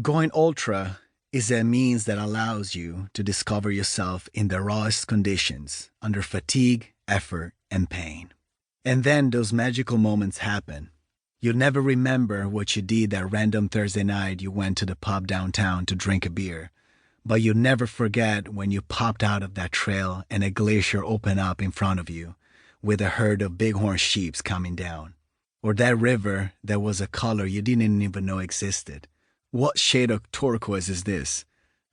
Going ultra is a means that allows you to discover yourself in the rawest conditions, under fatigue, effort, and pain. And then those magical moments happen. You'll never remember what you did that random Thursday night you went to the pub downtown to drink a beer, but you'll never forget when you popped out of that trail and a glacier opened up in front of you with a herd of bighorn sheep coming down. Or that river that was a color you didn't even know existed. What shade of turquoise is this?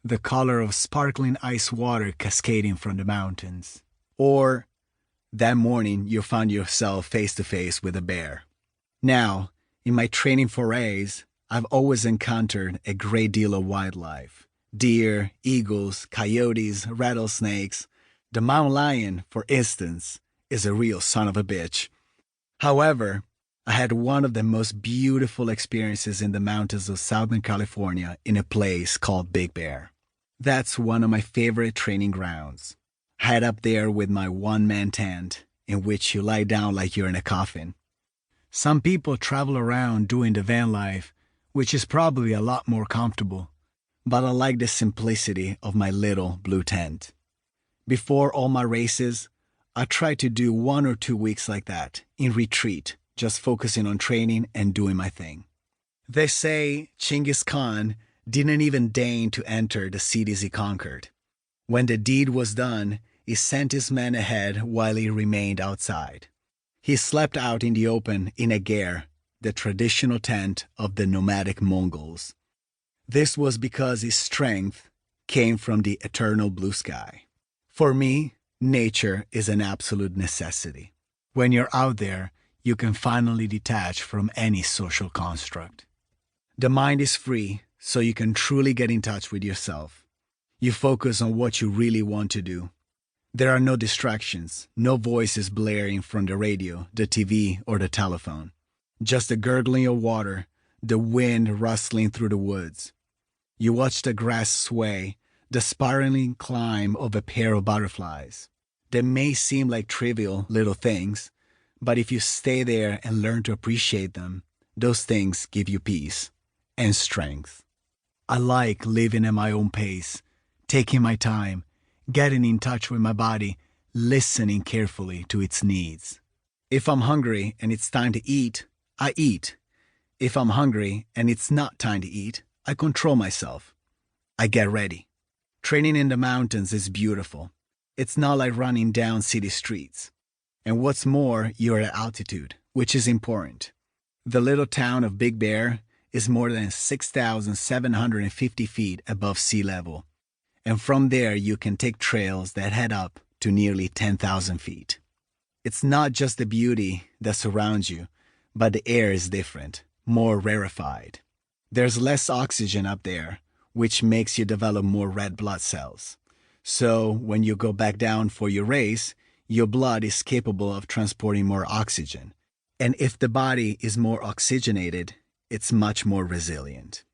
The color of sparkling ice water cascading from the mountains. Or that morning you found yourself face to face with a bear. Now, in my training forays, I've always encountered a great deal of wildlife. Deer, eagles, coyotes, rattlesnakes. The mountain lion, for instance, is a real son of a bitch. However, I had one of the most beautiful experiences in the mountains of Southern California in a place called Big Bear. That's one of my favorite training grounds. I head up there with my one-man tent, in which you lie down like you're in a coffin. Some people travel around doing the van life, which is probably a lot more comfortable, but I like the simplicity of my little blue tent. Before all my races, I try to do 1 or 2 weeks like that, in retreat, just focusing on training and doing my thing. They say Genghis Khan didn't even deign to enter the cities he conquered. When the deed was done, he sent his men ahead while he remained outside. He slept out in the open in a ger, the traditional tent of the nomadic Mongols. This was because his strength came from the eternal blue sky. For me, nature is an absolute necessity. When you're out there, you can finally detach from any social construct. The mind is free, so you can truly get in touch with yourself. You focus on what you really want to do. There are no distractions, no voices blaring from the radio, the TV, or the telephone. Just the gurgling of water, the wind rustling through the woods. You watch the grass sway, the spiraling climb of a pair of butterflies. They may seem like trivial little things, but if you stay there and learn to appreciate them, those things give you peace and strength. I like living at my own pace, taking my time, getting in touch with my body, listening carefully to its needs. If I'm hungry and it's time to eat, I eat. If I'm hungry and it's not time to eat, I control myself. I get ready. Training in the mountains is beautiful. It's not like running down city streets. And what's more, you're at altitude, which is important. The little town of Big Bear is more than 6,750 feet above sea level. And from there, you can take trails that head up to nearly 10,000 feet. It's not just the beauty that surrounds you, but the air is different, more rarefied. There's less oxygen up there, which makes you develop more red blood cells. So when you go back down for your race, your blood is capable of transporting more oxygen. And if the body is more oxygenated, it's much more resilient.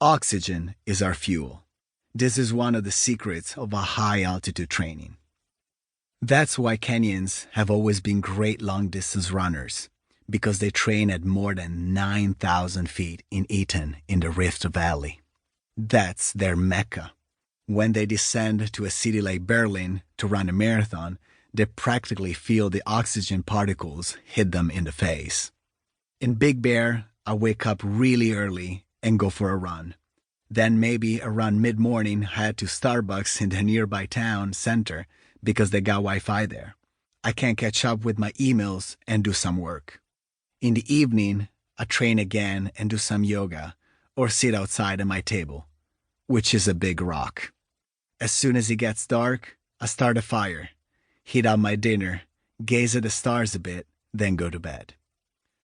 Oxygen is our fuel. This is one of the secrets of a high-altitude training. That's why Kenyans have always been great long-distance runners, because they train at more than 9,000 feet in Eton in the Rift Valley. That's their mecca. When they descend to a city like Berlin to run a marathon, they practically feel the oxygen particles hit them in the face. In Big Bear, I wake up really early and go for a run. Then maybe around mid-morning, head to Starbucks in the nearby town center because they got Wi-Fi there. I can catch up with my emails and do some work. In the evening, I train again and do some yoga or sit outside at my table, which is a big rock. As soon as it gets dark, I start a fire, heat up my dinner, gaze at the stars a bit, then go to bed.